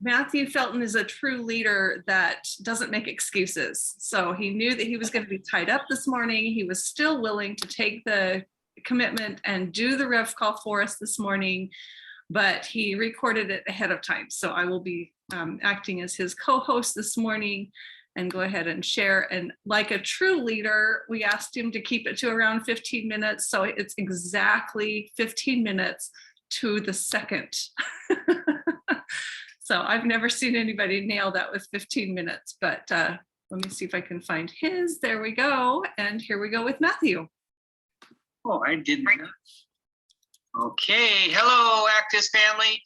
Matthew Felton is a true leader that doesn't make excuses. So he knew that he was going to be tied up this morning. He was still willing to take the commitment and do the rev call for us this morning, but he recorded it ahead of time. So I will be acting as his co-host this morning and go ahead and share. And like a true leader, we asked him to keep it to around 15 minutes. So it's exactly 15 minutes to the second. So I've never seen anybody nail that with 15 minutes, but let me see if I can find his. There we go. And here we go with Matthew. Oh, I didn't. Okay, hello, Actis family.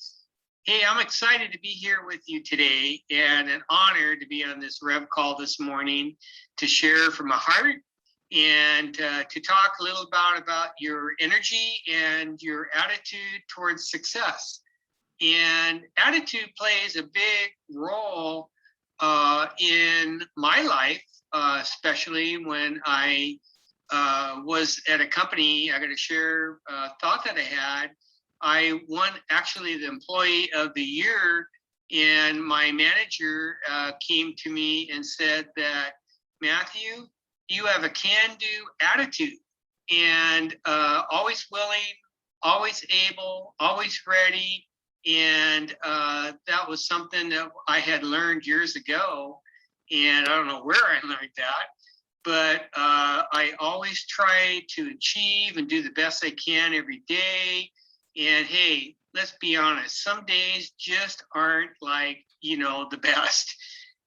Hey, I'm excited to be here with you today and an honor to be on this Rev call this morning to share from my heart and to talk a little about your energy and your attitude towards success. And attitude plays a big role in my life, especially when I was at a company. I got to share a thought that I had. I won actually the employee of the year, and my manager came to me and said that, Matthew, you have a can-do attitude and always willing, always able, always ready. And that was something that I had learned years ago. And I don't know where I learned that, but I always try to achieve and do the best I can every day. And hey, let's be honest, some days just aren't like, the best.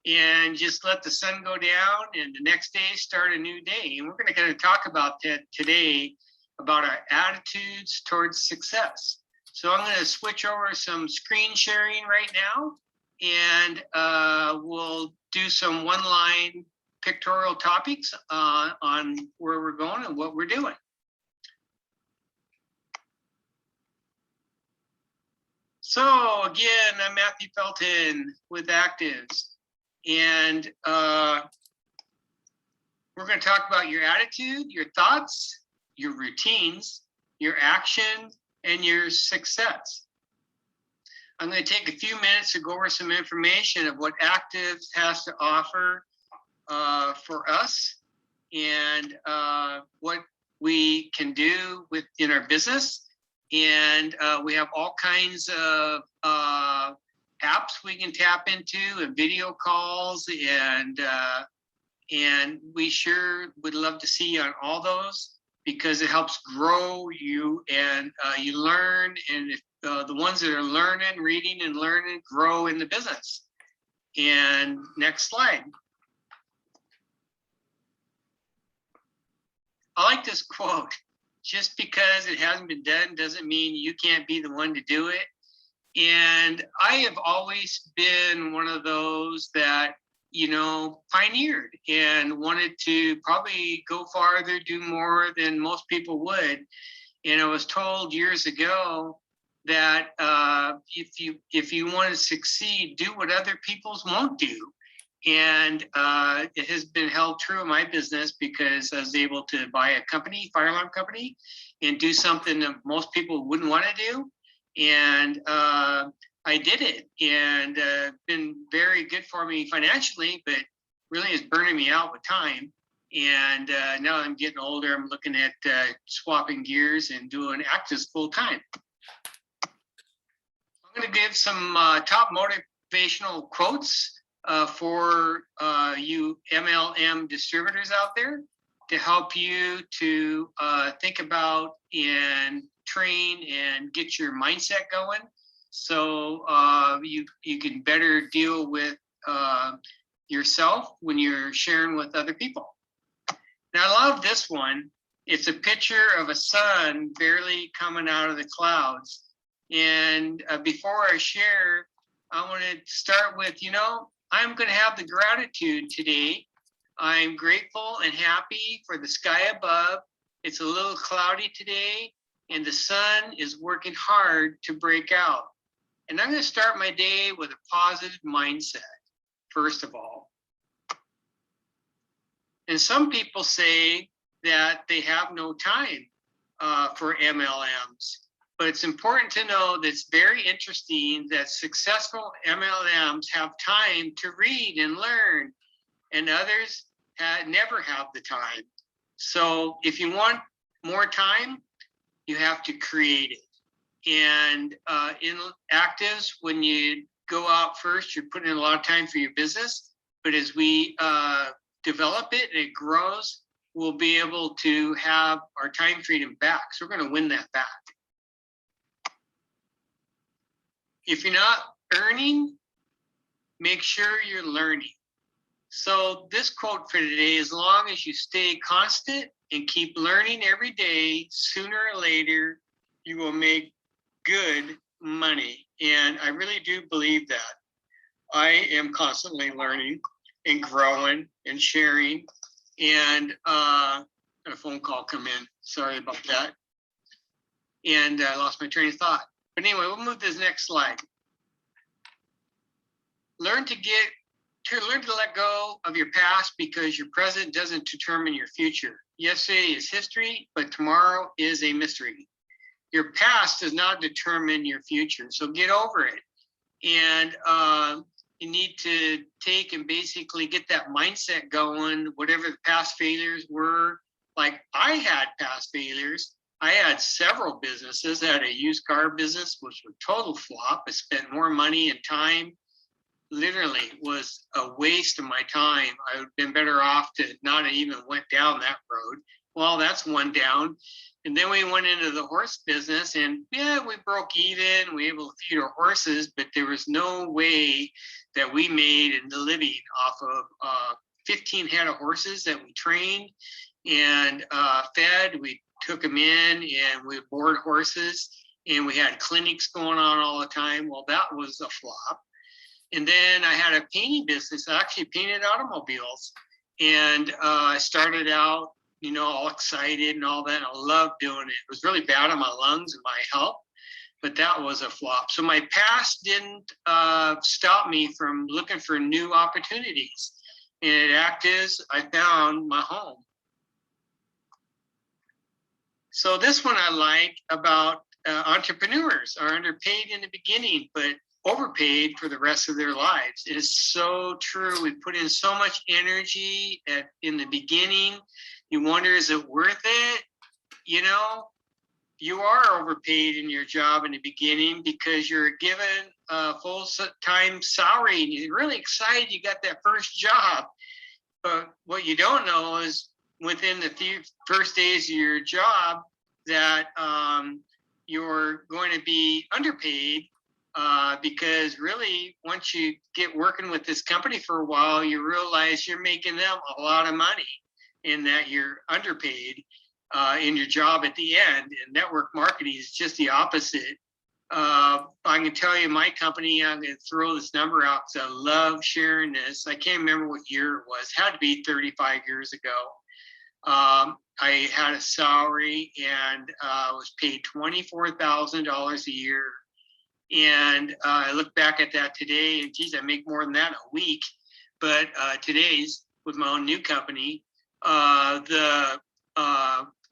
And just let the sun go down and the next day start a new day. And we're going to kind of talk about that today, about our attitudes towards success. So I'm going to switch over some screen sharing right now, and we'll do some one-line pictorial topics on where we're going and what we're doing. So again, I'm Matthew Felton with Actives, and we're going to talk about your attitude, your thoughts, your routines, your actions, and your success. I'm going to take a few minutes to go over some information of what Actives has to offer for us and what we can do in our business. And we have all kinds of apps we can tap into and video calls, and we sure would love to see you on all those, because it helps grow you and you learn, and if, the ones that are learning, reading and learning grow in the business. And next slide. I like this quote: just because it hasn't been done doesn't mean you can't be the one to do it. And I have always been one of those that, pioneered and wanted to probably go farther, do more than most people would. And I was told years ago that if you want to succeed, do what other people won't do. And it has been held true in my business, because I was able to buy a company, fire alarm company, and do something that most people wouldn't want to do. And I did it, and been very good for me financially, but really is burning me out with time. And now I'm getting older, I'm looking at swapping gears and doing Actives full time. I'm going to give some top motivational quotes for you MLM distributors out there to help you to think about and train and get your mindset going, so you can better deal with yourself when you're sharing with other people. Now, I love this one. It's a picture of a sun barely coming out of the clouds. And before I share, I want to start with, I'm going to have the gratitude today. I'm grateful and happy for the sky above. It's a little cloudy today, and the sun is working hard to break out. And I'm going to start my day with a positive mindset, first of all. And some people say that they have no time for MLMs. But it's important to know that it's very interesting that successful MLMs have time to read and learn, and others never have the time. So if you want more time, you have to create it. And in actives, when you go out first, you're putting in a lot of time for your business. But as we develop it and it grows, we'll be able to have our time freedom back. So we're going to win that back. If you're not earning, make sure you're learning. So this quote for today, as long as you stay constant and keep learning every day, sooner or later, you will make good money. And I really do believe that. I am constantly learning and growing and sharing. And a phone call come in. Sorry about that. And I lost my train of thought. But anyway, we'll move to this next slide. Learn to let go of your past, because your present doesn't determine your future. Yesterday is history, but tomorrow is a mystery. Your past does not determine your future, so get over it. And you need to take and basically get that mindset going, whatever the past failures were. Like I had past failures. I had several businesses. I had a used car business, which was a total flop. I spent more money and time. Literally was a waste of my time. I would have been better off to not even went down that road. Well, that's one down. And then we went into the horse business, and yeah, we broke even. We were able to feed our horses, but there was no way that we made a living off of 15 head of horses that we trained and fed. We took them in and we board horses, and we had clinics going on all the time. Well, that was a flop. And then I had a painting business. I actually painted automobiles, and I started out, all excited and all that. I loved doing it. It was really bad on my lungs and my health, but that was a flop. So my past didn't stop me from looking for new opportunities. And at Actives, I found my home. So this one I like about entrepreneurs are underpaid in the beginning, but overpaid for the rest of their lives. It is so true. We put in so much energy in the beginning. You wonder, is it worth it? You are overpaid in your job in the beginning because you're given a full-time salary and you're really excited you got that first job. But what you don't know is within the first days of your job that you're going to be underpaid. Because really, once you get working with this company for a while, you realize you're making them a lot of money and that you're underpaid in your job at the end. And network marketing is just the opposite. I can tell you my company, I'm going to throw this number out because I love sharing this. I can't remember what year it was. It had to be 35 years ago. I had a salary and was paid $24,000 a year. And I look back at that today, and geez, I make more than that a week. But today's with my own new company, the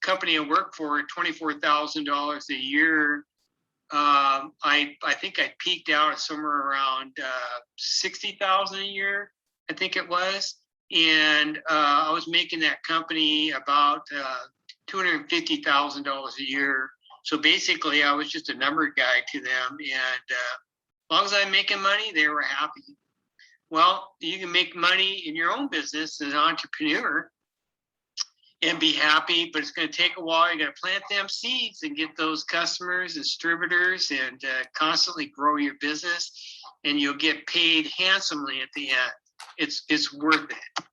company I work for, $24,000 a year. I think I peaked out at somewhere around $60,000 a year, I think it was. And I was making that company about $250,000 a year. So basically, I was just a number guy to them. And as long as I'm making money, they were happy. Well, you can make money in your own business as an entrepreneur and be happy, but it's going to take a while. You got to plant them seeds and get those customers, distributors, and constantly grow your business. And you'll get paid handsomely at the end. It's worth it.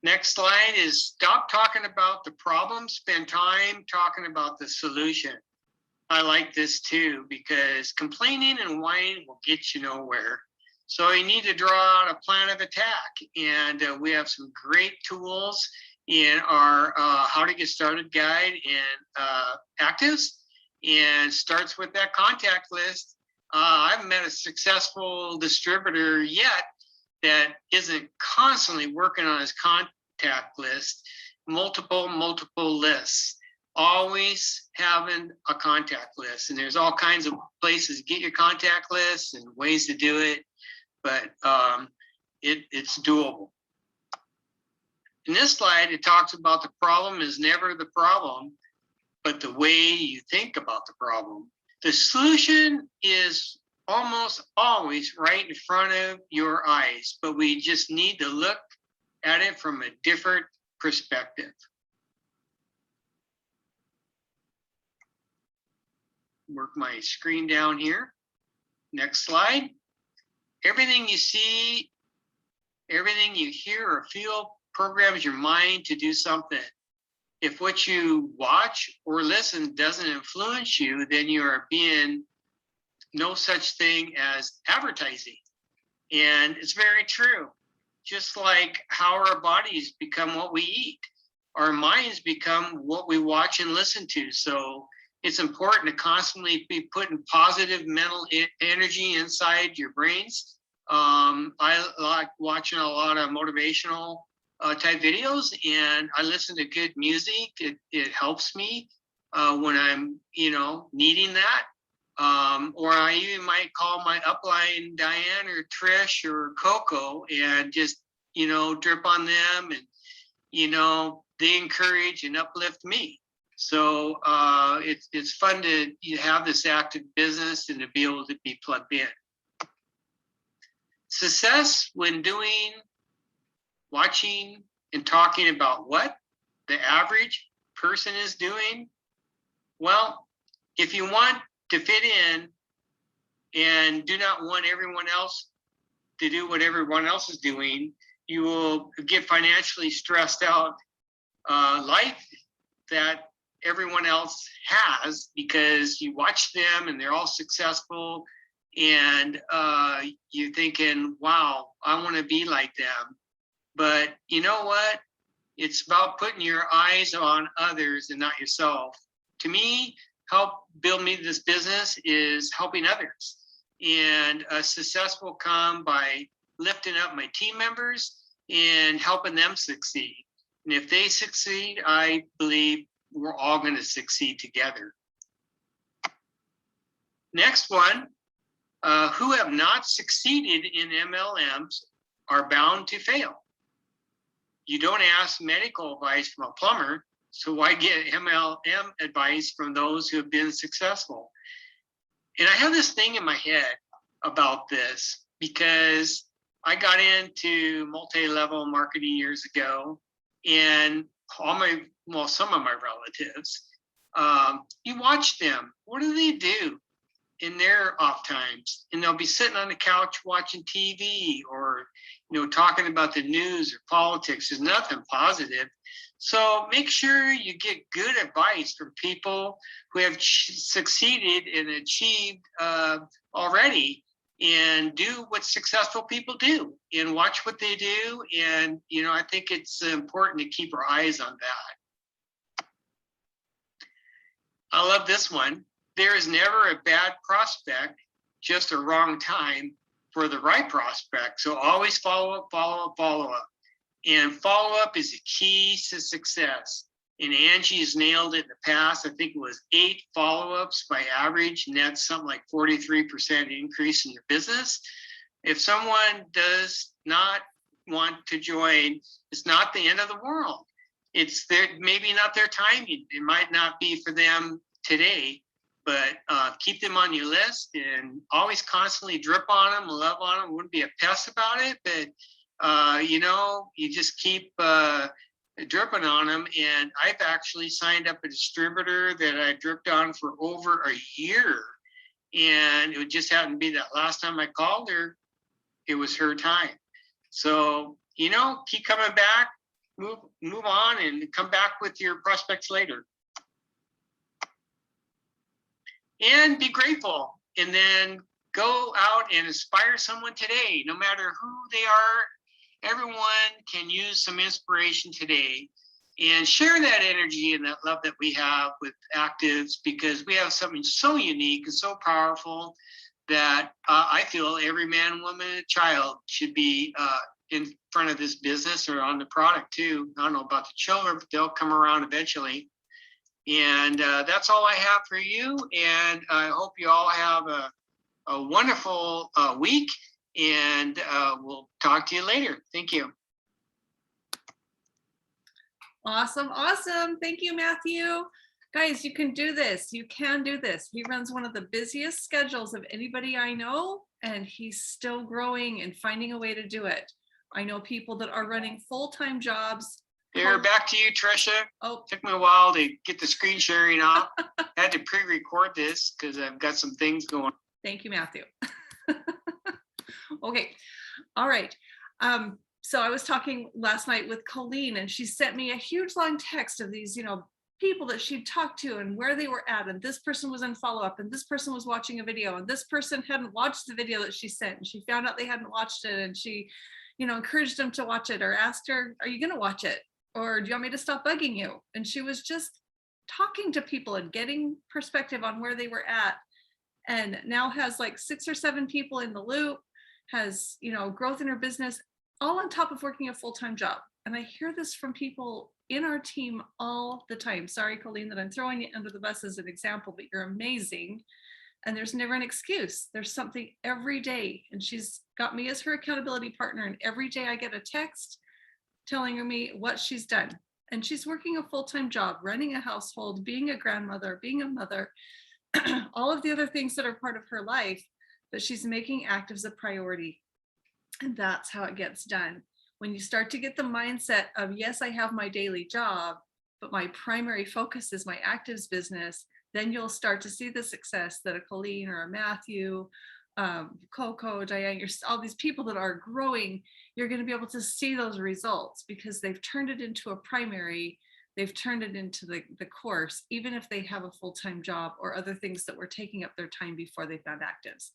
Next slide is stop talking about the problem, spend time talking about the solution. I like this too, because complaining and whining will get you nowhere. So you need to draw out a plan of attack. And we have some great tools in our How to Get Started guide in Actives, and starts with that contact list. I haven't met a successful distributor yet that isn't constantly working on his contact list, multiple lists. always having a contact list. And there's all kinds of places to get your contact list and ways to do it, but it's doable. In this slide, it talks about the problem is never the problem, but the way you think about the problem. The solution is almost always right in front of your eyes, but we just need to look at it from a different perspective. Work my screen down here. Next slide. Everything you see, everything you hear or feel programs your mind to do something. If what you watch or listen doesn't influence you, then you are being no such thing as advertising. And it's very true. Just like how our bodies become what we eat, our minds become what we watch and listen to. So it's important to constantly be putting positive mental energy inside your brains. I like watching a lot of motivational type videos, and I listen to good music. It helps me when I'm, needing that. Or I even might call my upline Diane or Trish or Coco and just, drip on them, and, they encourage and uplift me. So it's fun to have this active business and to be able to be plugged in. Success when doing, watching, and talking about what the average person is doing. Well, if you want to fit in and do not want everyone else to do what everyone else is doing, you will get financially stressed out life that everyone else has, because you watch them and they're all successful, and you're thinking, wow, I want to be like them. But you know what? It's about putting your eyes on others and not yourself. To me, help build me this business is helping others. And success will come by lifting up my team members and helping them succeed. And if they succeed, I believe we're all going to succeed together. Next one, who have not succeeded in MLMs are bound to fail. You don't ask medical advice from a plumber, so why get MLM advice from those who have been successful? And I have this thing in my head about this, because I got into multi-level marketing years ago, and some of my relatives, you watch them. What do they do in their off times? And they'll be sitting on the couch watching TV, or talking about the news or politics. There's nothing positive. So make sure you get good advice from people who have succeeded and achieved already, and do what successful people do and watch what they do. And, I think it's important to keep our eyes on that. I love this one. There is never a bad prospect, just a wrong time for the right prospect. So always follow up, follow up, follow up. And follow up is the key to success. And Angie has nailed it in the past. I think it was 8 follow-ups by average, and that's something like 43% increase in your business. If someone does not want to join, it's not the end of the world. It's maybe not their time. It might not be for them today, but keep them on your list and always constantly drip on them, love on them. Wouldn't be a pest about it, but you just keep dripping on them. And I've actually signed up a distributor that I dripped on for over a year, and it just happened to be that last time I called her, it was her time. So keep coming back, move on, and come back with your prospects later. And be grateful, and then go out and inspire someone today. No matter who they are, everyone can use some inspiration today, and share that energy and that love that we have with actives, because we have something so unique and so powerful that I feel every man, woman, and child should be in front of this business or on the product too. I don't know about the children, but they'll come around eventually. And that's all I have for you. And I hope you all have a wonderful week. And we'll talk to you later. Thank you. Awesome. Awesome. Thank you, Matthew. Guys, you can do this. You can do this. He runs one of the busiest schedules of anybody I know, and he's still growing and finding a way to do it. I know people that are running full-time jobs. Here, back to you, Trisha. Oh, took me a while to get the screen sharing off. I had to pre-record this because I've got some things going. Thank you, Matthew. Okay. All right. So I was talking last night with Colleen, and she sent me a huge long text of these, people that she'd talked to and where they were at. And this person was in follow-up, and this person was watching a video, and this person hadn't watched the video that she sent, and she found out they hadn't watched it, and she, encouraged them to watch it, or asked her, are you going to watch it? Or do you want me to stop bugging you? And she was just talking to people and getting perspective on where they were at. And now has like 6 or 7 people in the loop, has, growth in her business, all on top of working a full-time job. And I hear this from people in our team all the time. Sorry, Colleen, that I'm throwing you under the bus as an example, but you're amazing. And there's never an excuse. There's something every day. And she's got me as her accountability partner. And every day I get a text telling me what she's done. And she's working a full-time job, running a household, being a grandmother, being a mother, all of the other things that are part of her life, but she's making actives a priority. And that's how it gets done. When you start to get the mindset of, yes, I have my daily job, but my primary focus is my actives business, then you'll start to see the success that a Colleen or a Matthew, Coco, Diane, all these people that are growing, you're going to be able to see those results because they've turned it into a primary, they've turned it into the course, even if they have a full-time job or other things that were taking up their time before they found actives.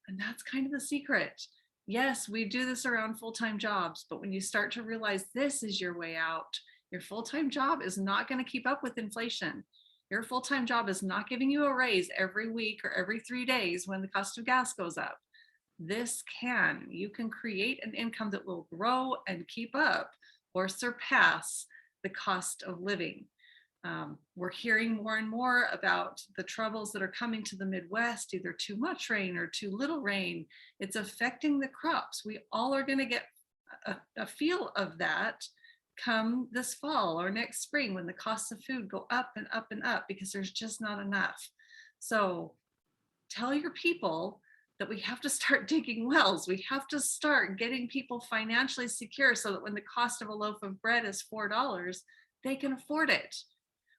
And that's kind of the secret. Yes, we do this around full-time jobs, but when you start to realize this is your way out, your full-time job is not going to keep up with inflation. Your full-time job is not giving you a raise every week or every 3 days when the cost of gas goes up. This can. You can create an income that will grow and keep up or surpass the cost of living. We're hearing more and more about the troubles that are coming to the Midwest, either too much rain or too little rain. It's affecting the crops. We all are going to get a feel of that come this fall or next spring when the costs of food go up and up and up because there's just not enough. So tell your people that we have to start digging wells. We have to start getting people financially secure so that when the cost of a loaf of bread is $4, they can afford it.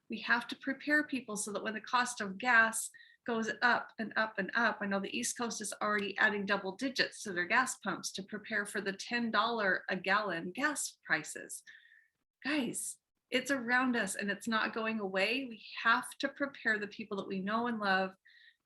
We have to prepare people so that when the cost of gas goes up and up and up, I know the East Coast is already adding double digits to their gas pumps to prepare for the $10 a gallon gas prices. Guys, it's around us and it's not going away. We have to prepare the people that we know and love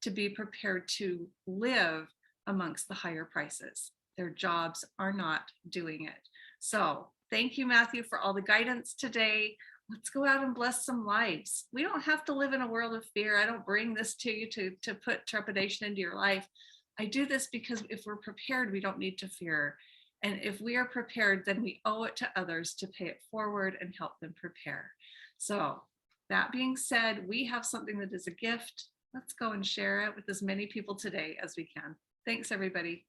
to be prepared to live amongst the higher prices. Their jobs are not doing it. So thank you, Matthew, for all the guidance today. Let's go out and bless some lives. We don't have to live in a world of fear. I don't bring this to you to put trepidation into your life. I do this because if we're prepared, we don't need to fear. And if we are prepared, then we owe it to others to pay it forward and help them prepare. So that being said, we have something that is a gift. Let's go and share it with as many people today as we can. Thanks, everybody.